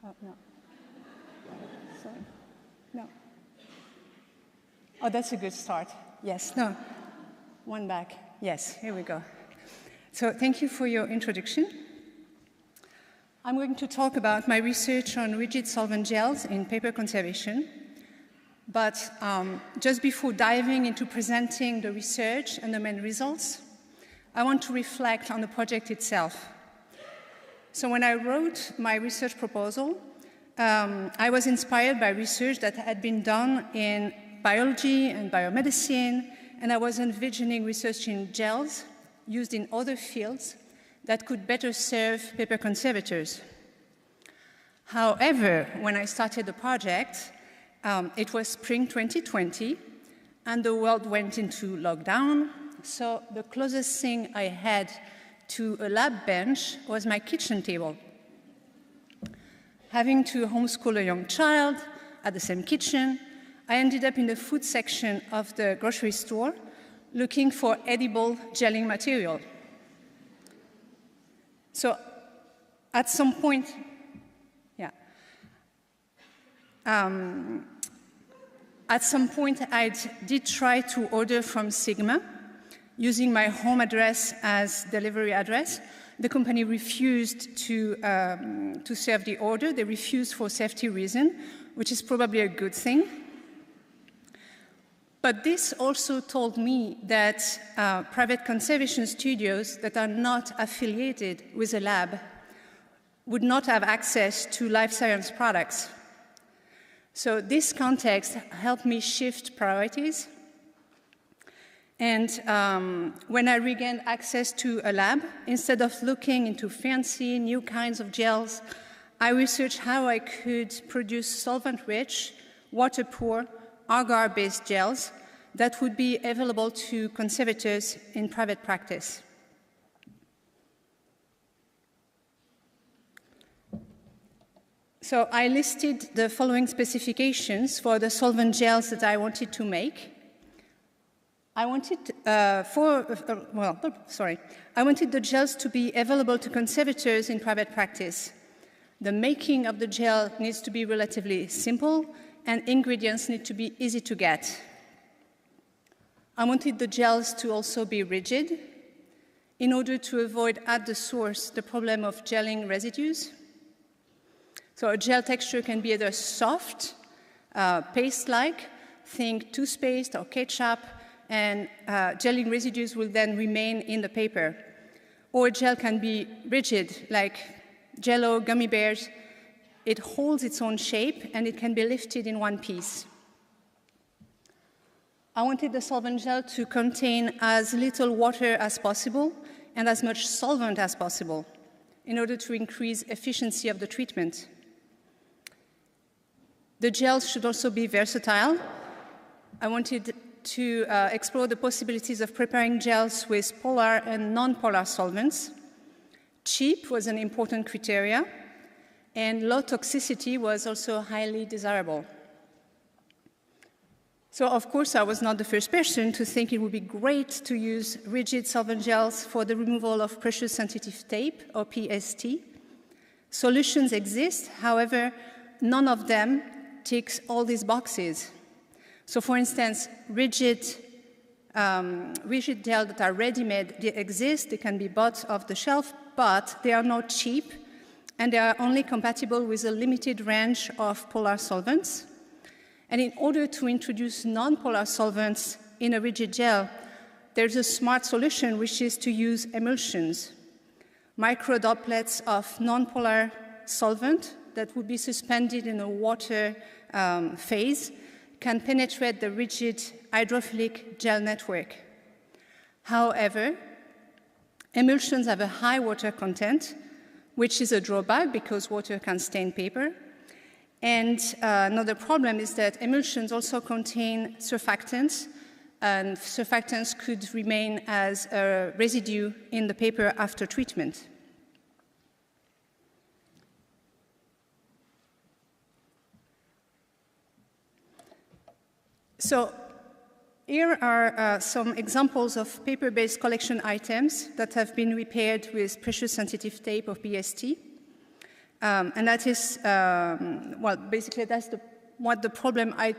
Oh, no. Sorry. No. Oh, that's a good start. Yes, no. One back. Yes, here we go. So thank you for your introduction. I'm going to talk about my research on rigid solvent gels in paper conservation. But just before diving into presenting the research and the main results, I want to reflect on the project itself. So when I wrote my research proposal, I was inspired by research that had been done in biology and biomedicine, and I was envisioning research in gels used in other fields that could better serve paper conservators. However, when I started the project, it was spring 2020, and the world went into lockdown, so the closest thing I had to a lab bench was my kitchen table. Having to homeschool a young child at the same kitchen, I ended up in the food section of the grocery store looking for edible gelling material. So at some point, I did try to order from Sigma using my home address as delivery address. The company refused to serve the order. They refused for safety reasons, which is probably a good thing. But this also told me that private conservation studios that are not affiliated with a lab would not have access to life science products. So this context helped me shift priorities. And when I regained access to a lab, instead of looking into fancy new kinds of gels, I researched how I could produce solvent-rich, water-poor, agar-based gels that would be available to conservators in private practice. So I listed the following specifications for the solvent gels that I wanted to make. I wanted the gels to be available to conservators in private practice. The making of the gel needs to be relatively simple, and ingredients need to be easy to get. I wanted the gels to also be rigid in order to avoid at the source the problem of gelling residues. So a gel texture can be either soft, paste-like, think toothpaste or ketchup, and gelling residues will then remain in the paper. Or gel can be rigid, like Jell-O, gummy bears. It holds its own shape, and it can be lifted in one piece. I wanted the solvent gel to contain as little water as possible and as much solvent as possible in order to increase efficiency of the treatment. The gels should also be versatile. I wanted to explore the possibilities of preparing gels with polar and non-polar solvents. Cheap was an important criteria, and low toxicity was also highly desirable. So, of course, I was not the first person to think it would be great to use rigid solvent gels for the removal of pressure sensitive tape, or PST. Solutions exist, however, none of them ticks all these boxes. So, for instance, rigid gels that are ready-made, they exist, they can be bought off the shelf, but they are not cheap, and they are only compatible with a limited range of polar solvents. And in order to introduce non-polar solvents in a rigid gel, there's a smart solution, which is to use emulsions, micro droplets of non-polar solvent that would be suspended in a water phase, can penetrate the rigid hydrophilic gel network. However, emulsions have a high water content, which is a drawback because water can stain paper. And another problem is that emulsions also contain surfactants, and surfactants could remain as a residue in the paper after treatment. So here are some examples of paper-based collection items that have been repaired with pressure-sensitive tape or PST. And that is, well, basically that's what the problem I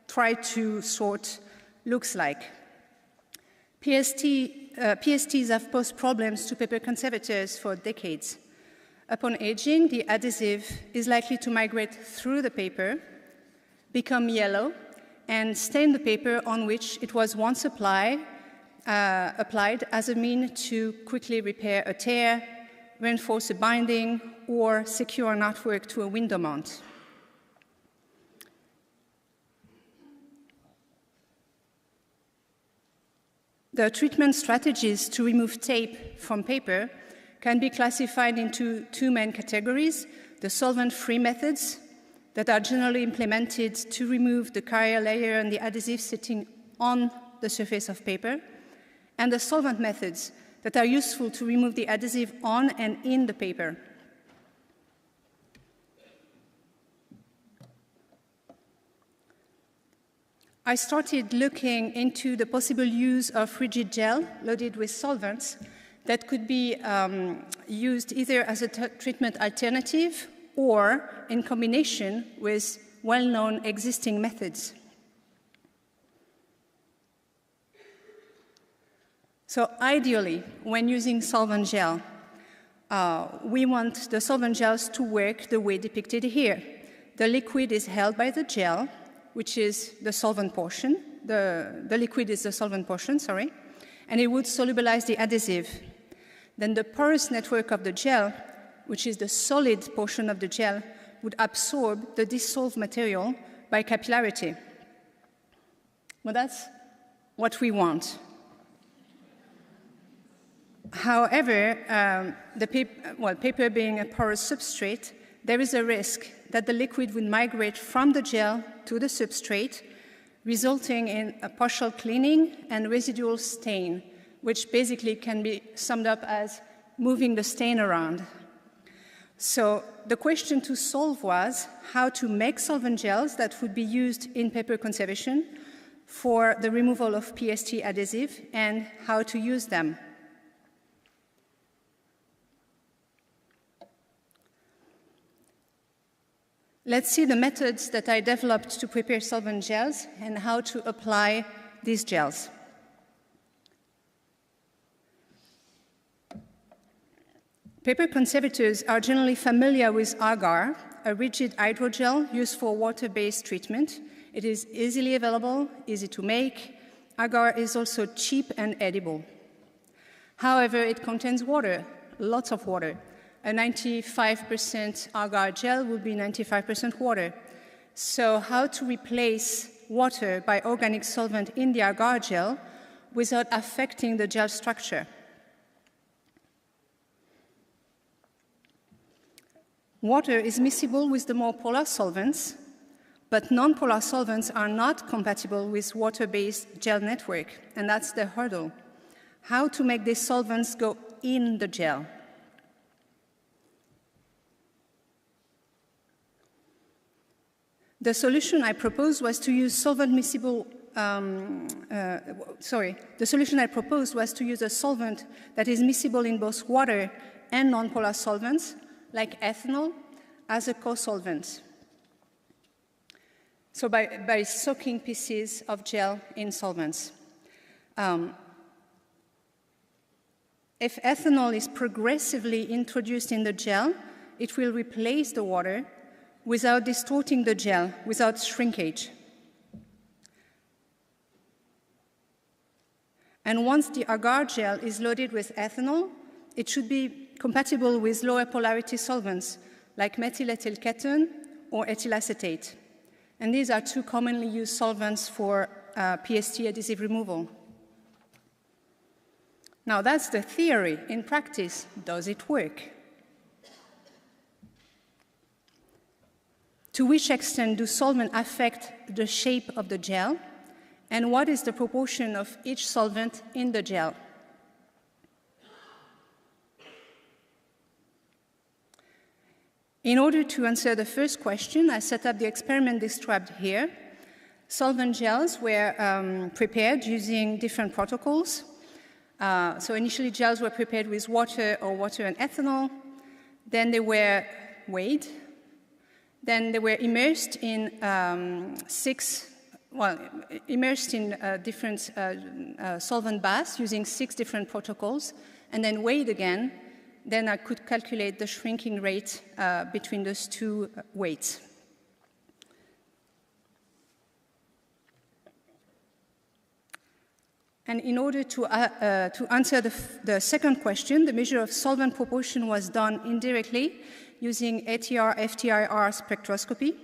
try to sort looks like. PSTs have posed problems to paper conservators for decades. Upon aging, the adhesive is likely to migrate through the paper, become yellow, and stain the paper on which it was once applied as a means to quickly repair a tear, reinforce a binding, or secure an artwork to a window mount. The treatment strategies to remove tape from paper can be classified into two main categories: the solvent-free methods that are generally implemented to remove the carrier layer and the adhesive sitting on the surface of paper, and the solvent methods that are useful to remove the adhesive on and in the paper. I started looking into the possible use of rigid gel loaded with solvents that could be used either as a treatment alternative or in combination with well-known existing methods. So ideally, when using solvent gel, we want the solvent gels to work the way depicted here. The liquid is held by the gel, which is the solvent portion. The liquid is the solvent portion, sorry, and it would solubilize the adhesive. Then the porous network of the gel, which is the solid portion of the gel, would absorb the dissolved material by capillarity. Well, that's what we want. However, paper being a porous substrate, there is a risk that the liquid would migrate from the gel to the substrate, resulting in a partial cleaning and residual stain, which basically can be summed up as moving the stain around. So the question to solve was how to make solvent gels that would be used in paper conservation for the removal of PST adhesive and how to use them. Let's see the methods that I developed to prepare solvent gels and how to apply these gels. Paper conservators are generally familiar with agar, a rigid hydrogel used for water-based treatment. It is easily available, easy to make. Agar is also cheap and edible. However, it contains water, lots of water. A 95% agar gel would be 95% water. So how to replace water by organic solvent in the agar gel without affecting the gel structure? Water is miscible with the more polar solvents, but non-polar solvents are not compatible with water-based gel network, and that's the hurdle. How to make these solvents go in the gel? The solution I proposed was to use the solution I proposed was to use a solvent that is miscible in both water and non-polar solvents, like ethanol, as a co-solvent. So by soaking pieces of gel in solvents. If ethanol is progressively introduced in the gel, it will replace the water without distorting the gel, without shrinkage. And once the agar gel is loaded with ethanol, it should be compatible with lower polarity solvents like methyl ethyl ketone or ethyl acetate. And these are two commonly used solvents for PST adhesive removal. Now that's the theory. In practice, does it work? To which extent do solvents affect the shape of the gel? And what is the proportion of each solvent in the gel? In order to answer the first question, I set up the experiment described here. Solvent gels were prepared using different protocols. So initially, gels were prepared with water or water and ethanol. Then they were weighed. Then they were immersed in different solvent baths using 6 different protocols, and then weighed again. Then I could calculate the shrinking rate between those 2 weights. And in order to answer the second question, the measure of solvent proportion was done indirectly using ATR FTIR spectroscopy.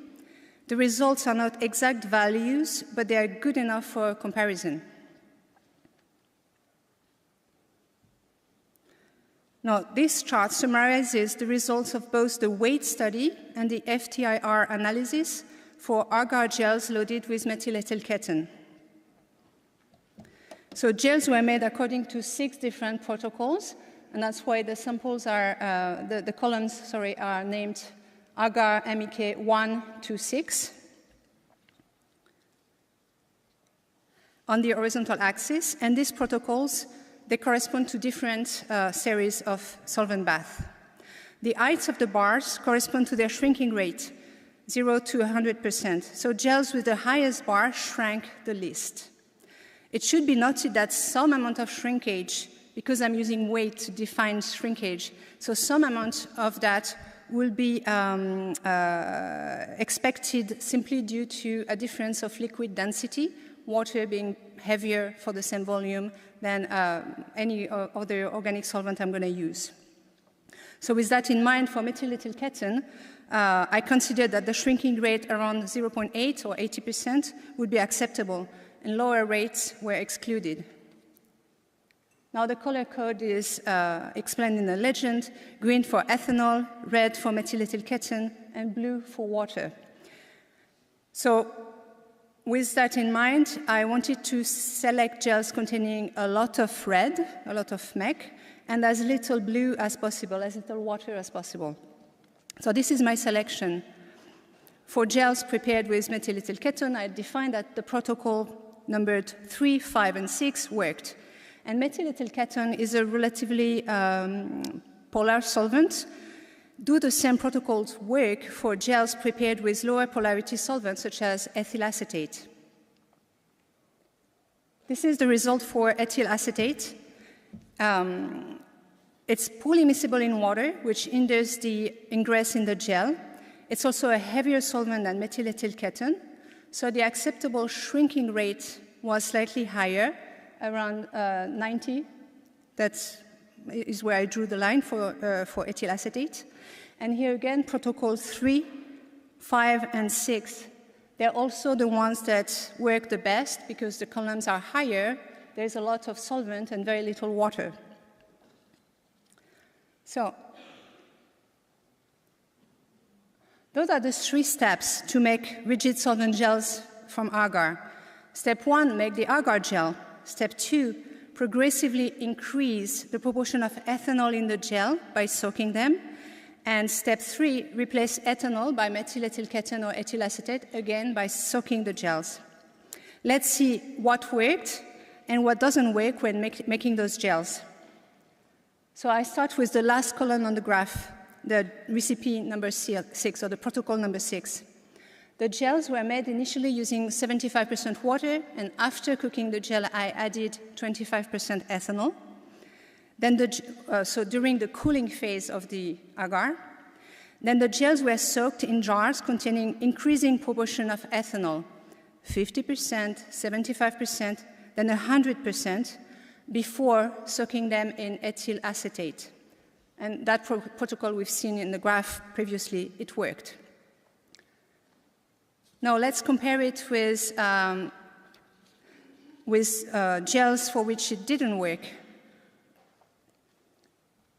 The results are not exact values, but they are good enough for comparison. Now, this chart summarizes the results of both the weight study and the FTIR analysis for agar-gels loaded with methyl ethyl ketone. So gels were made according to 6 different protocols, and that's why the samples are, the columns, are named agar MEK 1 to 6. On the horizontal axis, and these protocols, they correspond to different series of solvent bath. The heights of the bars correspond to their shrinking rate, 0 to 100%. So gels with the highest bar shrank the least. It should be noted that some amount of shrinkage, because I'm using weight to define shrinkage, so some amount of that will be expected simply due to a difference of liquid density, water being heavier for the same volume than any other organic solvent I'm going to use. So with that in mind, for methyl ethyl ketone, I considered that the shrinking rate around 0.8 or 80% would be acceptable, and lower rates were excluded. Now the color code is explained in the legend: green for ethanol, red for methyl ethyl ketone, and blue for water. So with that in mind, I wanted to select gels containing a lot of red, a lot of MEK, and as little blue as possible, as little water as possible. So this is my selection. For gels prepared with methyl ethyl ketone, I defined that the protocol numbered 3, 5, and 6 worked. And methyl ethyl ketone is a relatively polar solvent. Do the same protocols work for gels prepared with lower polarity solvents, such as ethyl acetate? This is the result for ethyl acetate. It's poorly miscible in water, which hinders the ingress in the gel. It's also a heavier solvent than methyl ethyl ketone, so the acceptable shrinking rate was slightly higher, around 90. That is where I drew the line for ethyl acetate. And here again, protocols 3, 5, and 6, they're also the ones that work the best because the columns are higher, there's a lot of solvent and very little water. So, those are the 3 steps to make rigid solvent gels from agar. Step 1, make the agar gel. Step 2, progressively increase the proportion of ethanol in the gel by soaking them. And step 3, replace ethanol by methyl ethyl ketone or ethyl acetate, again by soaking the gels. Let's see what worked and what doesn't work when making those gels. So I start with the last column on the graph, the recipe number 6, or the protocol number 6. The gels were made initially using 75% water, and after cooking the gel, I added 25% ethanol. Then so during the cooling phase of the agar, then the gels were soaked in jars containing increasing proportion of ethanol, 50%, 75%, then 100%, before soaking them in ethyl acetate. And that protocol we've seen in the graph previously, it worked. Now let's compare it with gels for which it didn't work.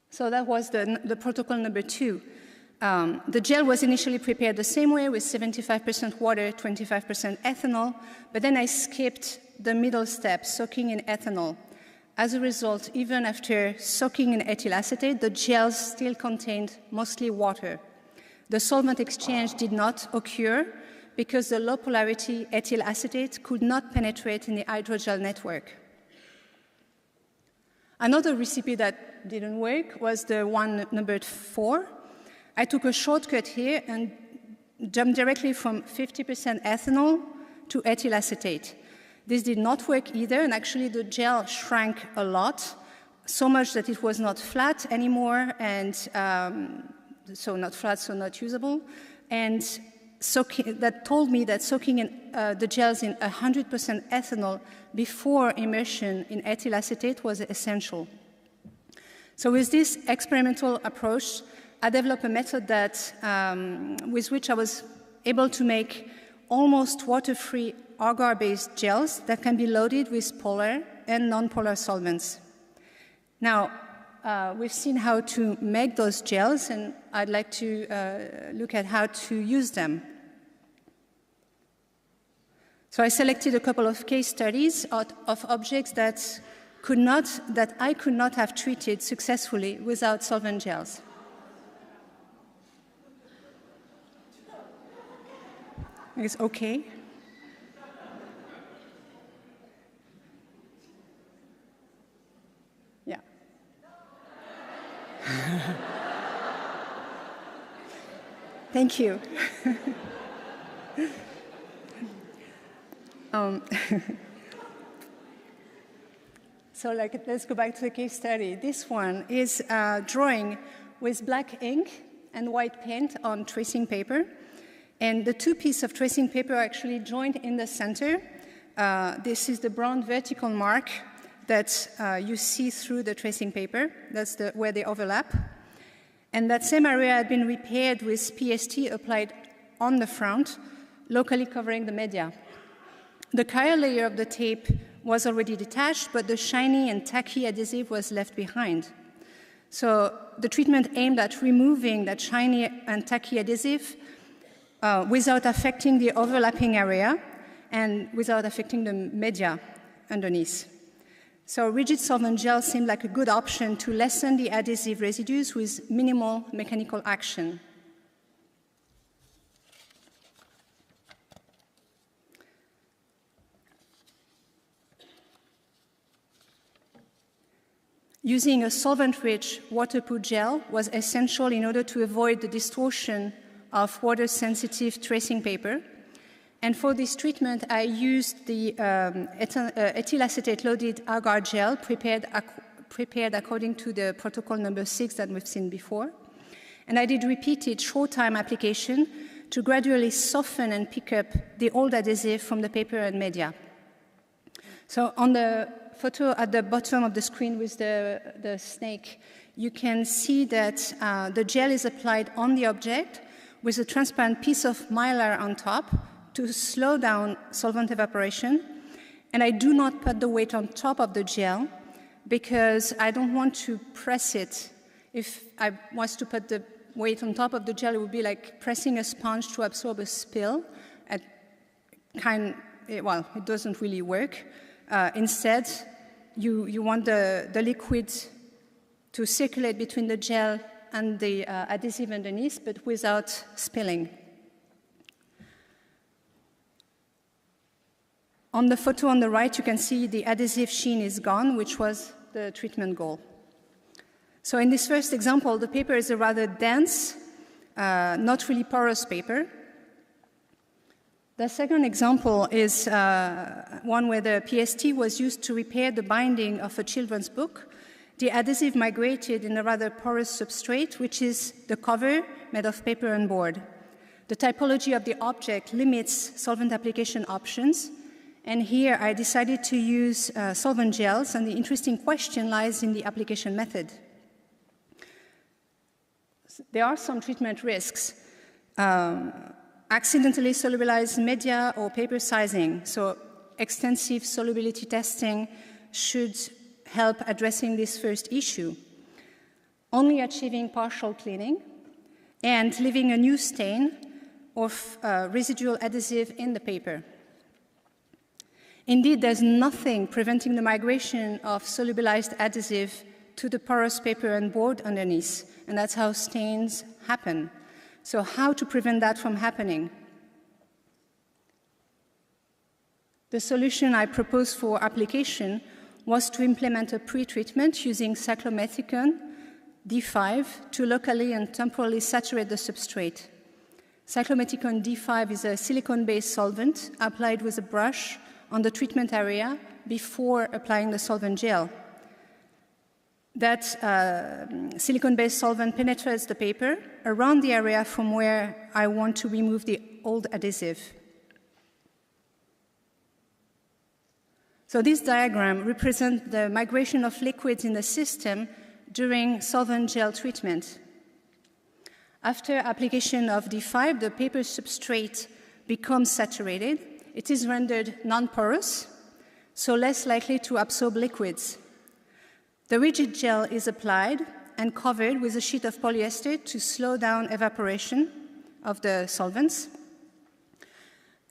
So that was the protocol number 2. The gel was initially prepared the same way with 75% water, 25% ethanol, but then I skipped the middle step, soaking in ethanol. As a result, even after soaking in ethyl acetate, the gels still contained mostly water. The solvent exchange did not occur because the low polarity ethyl acetate could not penetrate in the hydrogel network. Another recipe that didn't work was the one numbered 4. I took a shortcut here and jumped directly from 50% ethanol to ethyl acetate. This did not work either, and actually the gel shrank a lot, so much that it was not flat anymore, and so not flat, so not usable. And that told me that soaking in, the gels in 100% ethanol before immersion in ethyl acetate was essential. So with this experimental approach, I developed a method that, with which I was able to make almost water-free agar-based gels that can be loaded with polar and non-polar solvents. Now, we've seen how to make those gels, and I'd like to look at how to use them. So I selected a couple of case studies of objects that I could not have treated successfully without solvent gels. It's okay. Yeah. Thank you. So let's go back to the case study. This one is drawing with black ink and white paint on tracing paper. And the two pieces of tracing paper are actually joined in the center. This is the brown vertical mark that you see through the tracing paper. That's where they overlap. And that same area had been repaired with PST applied on the front, locally covering the media. The carrier layer of the tape was already detached, but the shiny and tacky adhesive was left behind. So the treatment aimed at removing that shiny and tacky adhesive without affecting the overlapping area and without affecting the media underneath. So rigid solvent gel seemed like a good option to lessen the adhesive residues with minimal mechanical action. Using a solvent-rich waterproof gel was essential in order to avoid the distortion of water-sensitive tracing paper. And for this treatment, I used the ethyl acetate loaded agar gel prepared according to the protocol number 6 that we've seen before. And I did repeated short-time application to gradually soften and pick up the old adhesive from the paper and media. So on the photo at the bottom of the screen with the snake, you can see that the gel is applied on the object with a transparent piece of mylar on top to slow down solvent evaporation. And I do not put the weight on top of the gel because I don't want to press it. If I was to put the weight on top of the gel, it would be like pressing a sponge to absorb a spill. Well, it doesn't really work. Instead, you want the liquid to circulate between the gel and the adhesive underneath, but without spilling. On the photo on the right, you can see the adhesive sheen is gone, which was the treatment goal. So in this first example, the paper is a rather dense, not really porous paper. The second example is one where the PST was used to repair the binding of a children's book. The adhesive migrated in a rather porous substrate, which is the cover made of paper and board. The typology of the object limits solvent application options. And here I decided to use solvent gels, and the interesting question lies in the application method. There are some treatment risks. Accidentally solubilized media or paper sizing. So extensive solubility testing should help addressing this first issue. Only achieving partial cleaning and leaving a new stain of residual adhesive in the paper. Indeed, there's nothing preventing the migration of solubilized adhesive to the porous paper and board underneath, and that's how stains happen. So how to prevent that from happening? The solution I proposed for application was to implement a pre-treatment using cyclomethicone, D5 to locally and temporally saturate the substrate. Cyclometicon D5 is a silicone-based solvent applied with a brush on the treatment area before applying the solvent gel. That silicone-based solvent penetrates the paper around the area from where I want to remove the old adhesive. So this diagram represents the migration of liquids in the system during solvent gel treatment. After application of D5, the paper substrate becomes saturated. It is rendered non-porous, so less likely to absorb liquids. The rigid gel is applied and covered with a sheet of polyester to slow down evaporation of the solvents.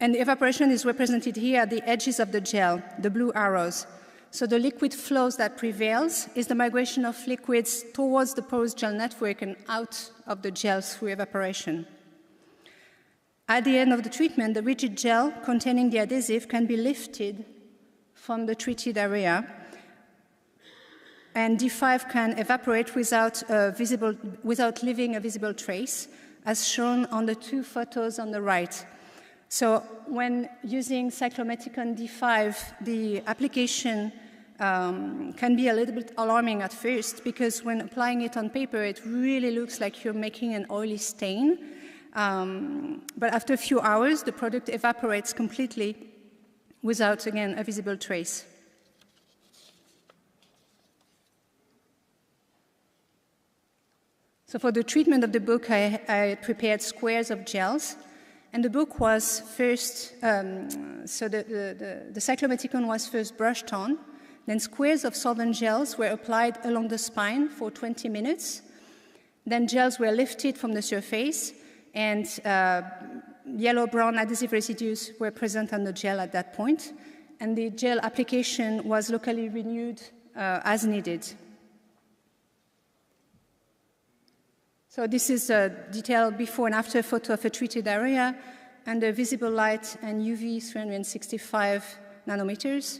And the evaporation is represented here at the edges of the gel, the blue arrows. So the liquid flows that prevails is the migration of liquids towards the porous gel network and out of the gel through evaporation. At the end of the treatment, the rigid gel containing the adhesive can be lifted from the treated area, and D5 can evaporate without leaving a visible trace, as shown on the two photos on the right. So when using cyclometicon D5, the application can be a little bit alarming at first, because when applying it on paper, it really looks like you're making an oily stain. But after a few hours, the product evaporates completely without, again, a visible trace. So for the treatment of the book, I prepared squares of gels. And the book was first, so the cyclometicon was first brushed on, then squares of solvent gels were applied along the spine for 20 minutes. Then gels were lifted from the surface, and yellow-brown adhesive residues were present on the gel at that point. And the gel application was locally renewed as needed. So this is a detailed before and after photo of a treated area under visible light and UV 365 nanometers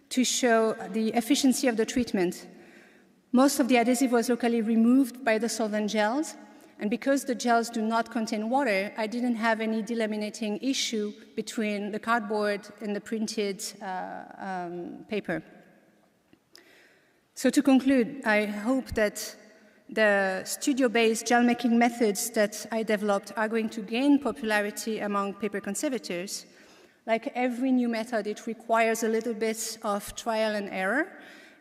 to show the efficiency of the treatment. Most of the adhesive was locally removed by the solvent gels, and because the gels do not contain water, I didn't have any delaminating issue between the cardboard and the printed paper. So to conclude, I hope that the studio-based gel-making methods that I developed are going to gain popularity among paper conservators. Like every new method, it requires a little bit of trial and error.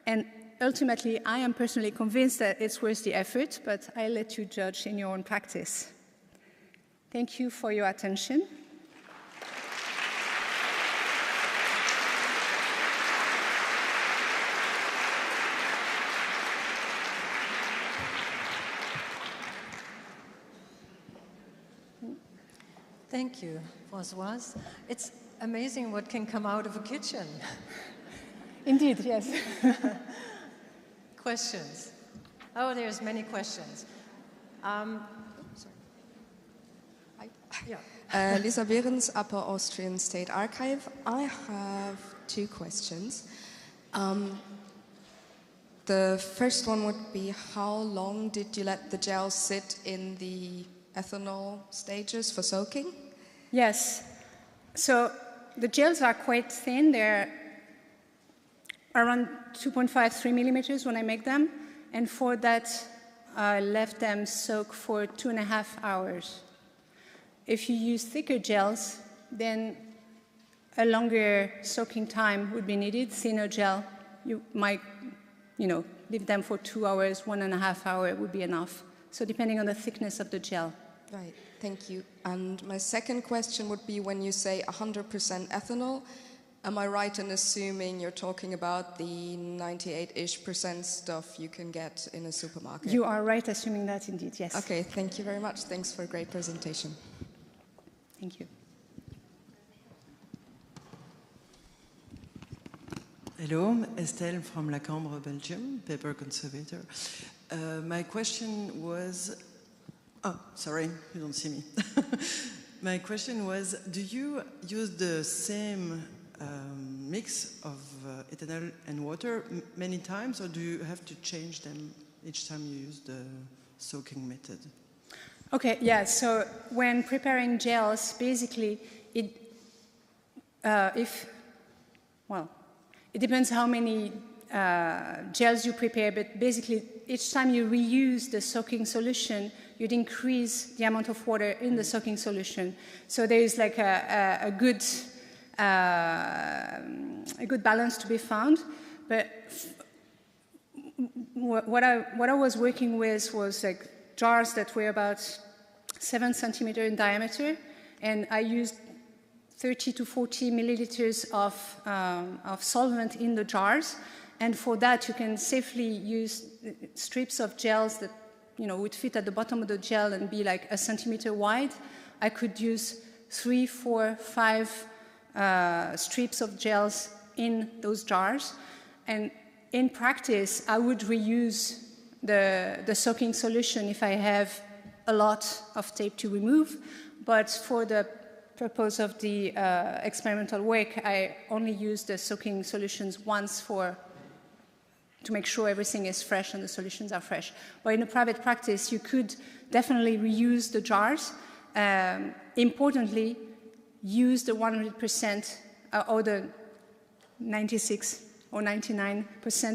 And ultimately, I am personally convinced that it's worth the effort, but I'll let you judge in your own practice. Thank you for your attention. Thank you, Françoise. It's amazing what can come out of a kitchen. Indeed, yes. Questions? Oh, there's many questions. Lisa Behrens, Upper Austrian State Archive. I have two questions. The first one would be, how long did you let the gel sit in the ethanol stages for soaking? Yes. So the gels are quite thin. They're around 2.5–3 millimeters when I make them. And for that, I left them soak for 2.5 hours. If you use thicker gels, then a longer soaking time would be needed. Thinner gel, you might, leave them for 2 hours, 1.5 hours would be enough. So depending on the thickness of the gel. Right, thank you. And my second question would be, when you say 100% ethanol, am I right in assuming you're talking about the 98-ish% stuff you can get in a supermarket? You are right assuming that indeed, yes. Okay, thank you very much. Thanks for a great presentation. Thank you. Hello, Estelle from La Cambre, Belgium, paper conservator. My question was, oh, sorry, you don't see me. My question was, do you use the same mix of ethanol and water many times, or do you have to change them each time you use the soaking method? Okay, yeah, so when preparing gels, basically, it depends how many gels you prepare, but basically, each time you reuse the soaking solution, you'd increase the amount of water in the soaking solution. So there is like a good balance to be found. But what I was working with was like jars that were about 7 centimeters in diameter, and I used 30 to 40 milliliters of solvent in the jars. And for that, you can safely use strips of gels that would fit at the bottom of the gel and be like 1 centimeter wide. I could use 3, 4, 5 strips of gels in those jars. And in practice, I would reuse the soaking solution if I have a lot of tape to remove. But for the purpose of the experimental work, I only use the soaking solutions once to make sure everything is fresh and the solutions are fresh. But in a private practice, you could definitely reuse the jars. Importantly, use the 100% or the 96 or 99%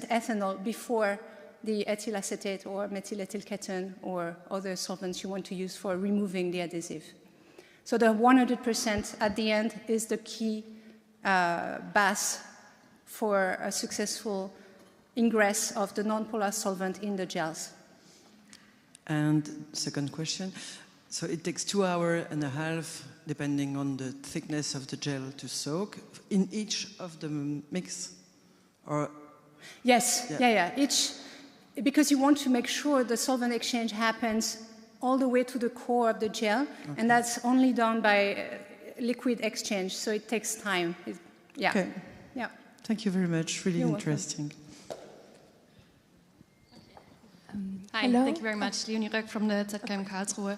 ethanol before the ethyl acetate or methyl ethyl ketone or other solvents you want to use for removing the adhesive. So the 100% at the end is the key base for a successful ingress of the non-polar solvent in the gels. And second question, so it takes 2.5 hours, depending on the thickness of the gel, to soak in each of the mix? Or yes, yeah. Because you want to make sure the solvent exchange happens all the way to the core of the gel, okay. And that's only done by liquid exchange, so it takes time. Yeah. Okay. Yeah. Thank you very much. Really You're interesting. Hi, Hello. Thank you very much. Leonie Röck from the ZKM Karlsruhe.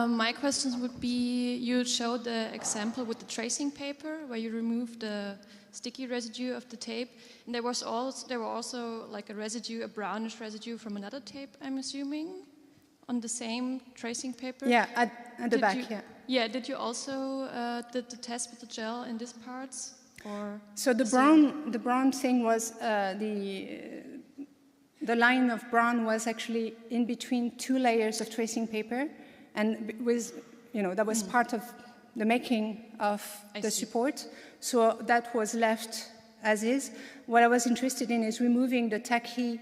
My questions would be, you showed the example with the tracing paper where you removed the sticky residue of the tape, and there were also like a brownish residue from another tape, I'm assuming, on the same tracing paper. Yeah, at the back. Yeah. Did you also did the test with the gel in these parts, or? So the brown thing was the line of brown was actually in between 2 layers of tracing paper, and that was part of the making of the support. So that was left as is. What I was interested in is removing the tacky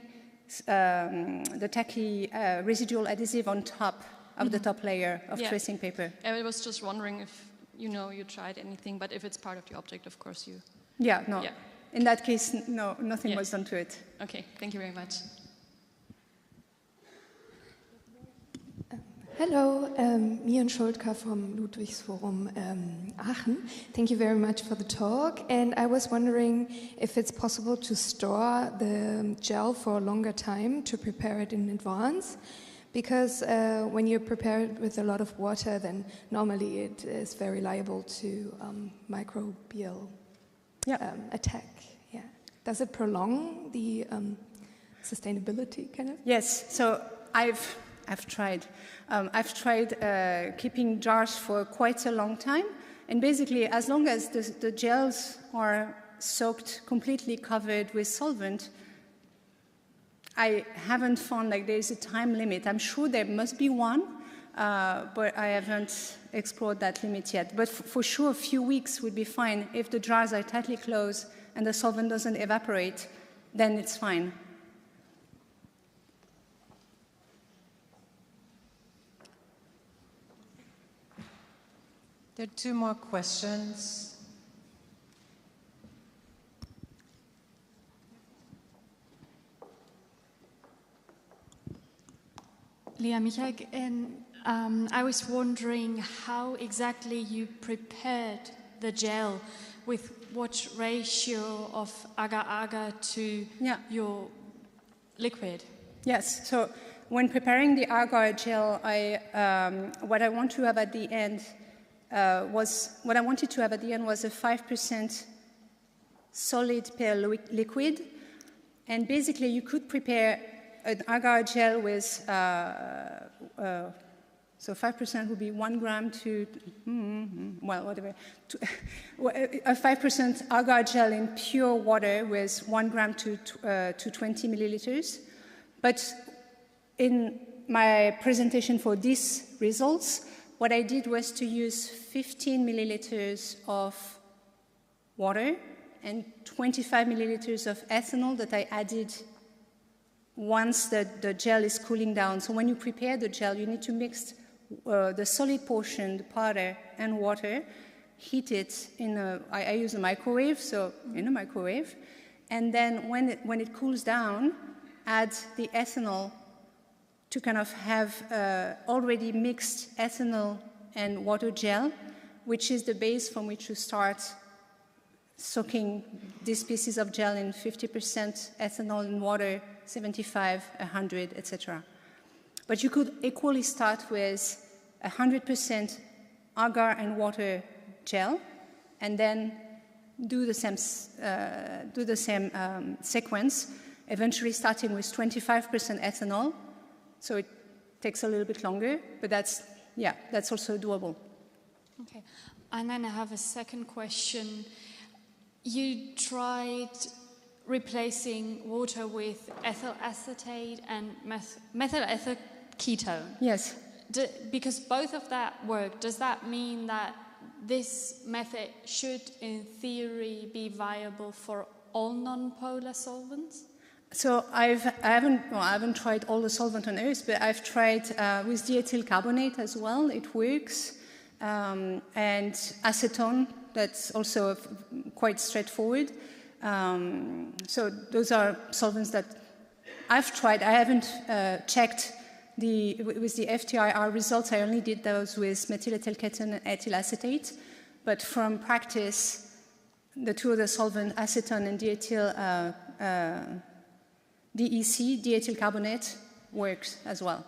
residual adhesive on top of the top layer of tracing paper. I was just wondering if you tried anything, but if it's part of the object, of course you. Yeah, no. Yeah. In that case, no, nothing was done to it. Okay, thank you very much. Hello, Mian Schultka from Ludwigsforum Aachen. Thank you very much for the talk. And I was wondering if it's possible to store the gel for a longer time to prepare it in advance. Because when you prepare it with a lot of water, then normally it is very liable to microbial attack. Yeah. Does it prolong the sustainability, kind of? Yes. So I've tried. I've tried keeping jars for quite a long time, and basically, as long as the gels are soaked, completely covered with solvent, I haven't found like there's a time limit. I'm sure there must be one, but I haven't explored that limit yet. But for sure, a few weeks would be fine. If the jars are tightly closed and the solvent doesn't evaporate, then it's fine. There are 2 more questions. Lea Michalk, and I was wondering how exactly you prepared the gel, with what ratio of agar-agar to your liquid? Yes, so when preparing the agar gel, what I wanted to have at the end was a 5% solid pale liquid, and basically you could prepare an agar gel with, so 5% would be 1 gram to, well, whatever, a 5% agar gel in pure water with 1 gram to 20 milliliters. But in my presentation for these results, what I did was to use 15 milliliters of water and 25 milliliters of ethanol that I added once the gel is cooling down. So when you prepare the gel, you need to mix the solid portion, the powder, and water, heat it in I use a microwave, so in a microwave, and then when it cools down, add the ethanol to kind of have already mixed ethanol and water gel, which is the base from which you start soaking these pieces of gel in 50% ethanol and water, 75, 100, etc. But you could equally start with 100% agar and water gel, and then do the same sequence, eventually starting with 25% ethanol. So it takes a little bit longer, but that's also doable. Okay, and then I have a second question. You tried replacing water with ethyl acetate and methyl ethyl ketone. Yes. Because both of that work, does that mean that this method should, in theory, be viable for all non-polar solvents? So I haven't tried all the solvent on Earth, but I've tried with diethyl carbonate as well. It works, and acetone. That's also quite straightforward. So those are solvents that I've tried. I haven't checked with the FTIR results. I only did those with methyl ethyl ketone and ethyl acetate. But from practice, the two other solvent, acetone and DEC, diethyl carbonate, works as well.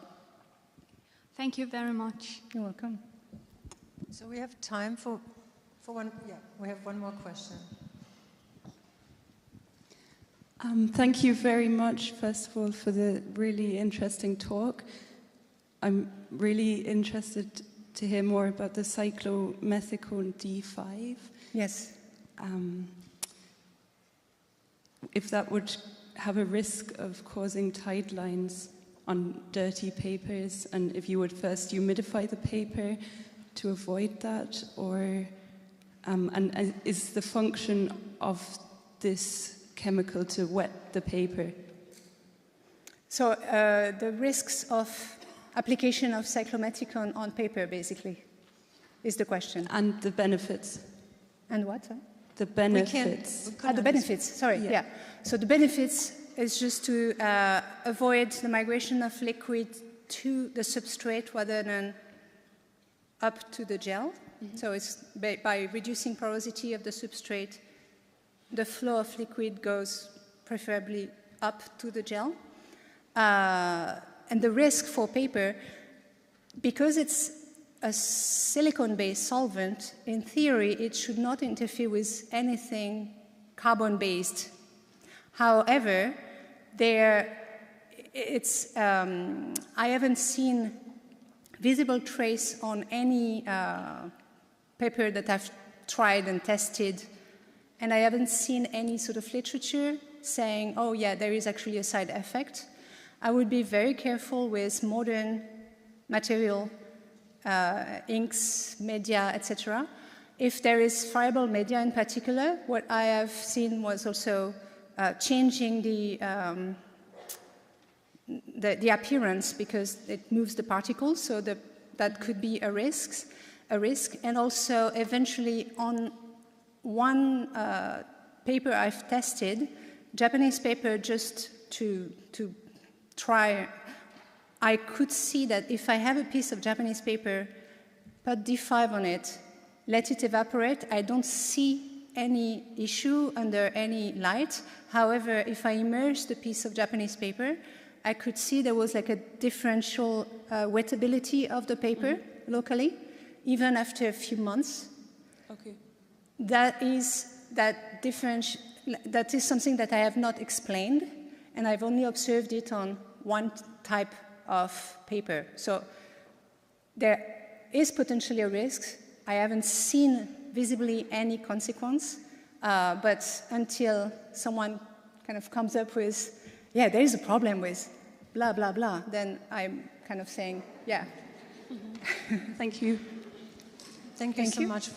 Thank you very much. You're welcome. So we have time for one. Yeah, we have one more question. Thank you very much, first of all, for the really interesting talk. I'm really interested to hear more about the cyclomethicone D5. Yes. If that would have a risk of causing tide lines on dirty papers, and if you would first humidify the paper to avoid that, or and is the function of this chemical to wet the paper? So the risks of application of cyclomethicone on paper, basically, is the question. And the benefits. And what? Huh? The benefits. The benefits, sorry, yeah. So the benefits is just to avoid the migration of liquid to the substrate rather than up to the gel. Mm-hmm. So it's by reducing porosity of the substrate, the flow of liquid goes preferably up to the gel. And the risk for paper, because it's a silicone-based solvent, in theory, it should not interfere with anything carbon-based. However, I haven't seen visible trace on any paper that I've tried and tested, and I haven't seen any sort of literature saying, oh yeah, there is actually a side effect. I would be very careful with modern material, inks, media, etc. If there is friable media in particular, what I have seen was also changing the appearance because it moves the particles, so that could be a risk. And also eventually on one paper I've tested, Japanese paper, just to try, I could see that if I have a piece of Japanese paper, put D5 on it, let it evaporate, I don't see any issue under any light. However, if I immerse the piece of Japanese paper, I could see there was like a differential wettability of the paper locally, even after a few months. Okay. That is something that I have not explained, and I've only observed it on one type of paper. So there is potentially a risk. I haven't seen visibly any consequence, but until someone kind of comes up with, yeah, there is a problem with blah, blah, blah, then I'm kind of saying, yeah. Thank you. Thank you so much for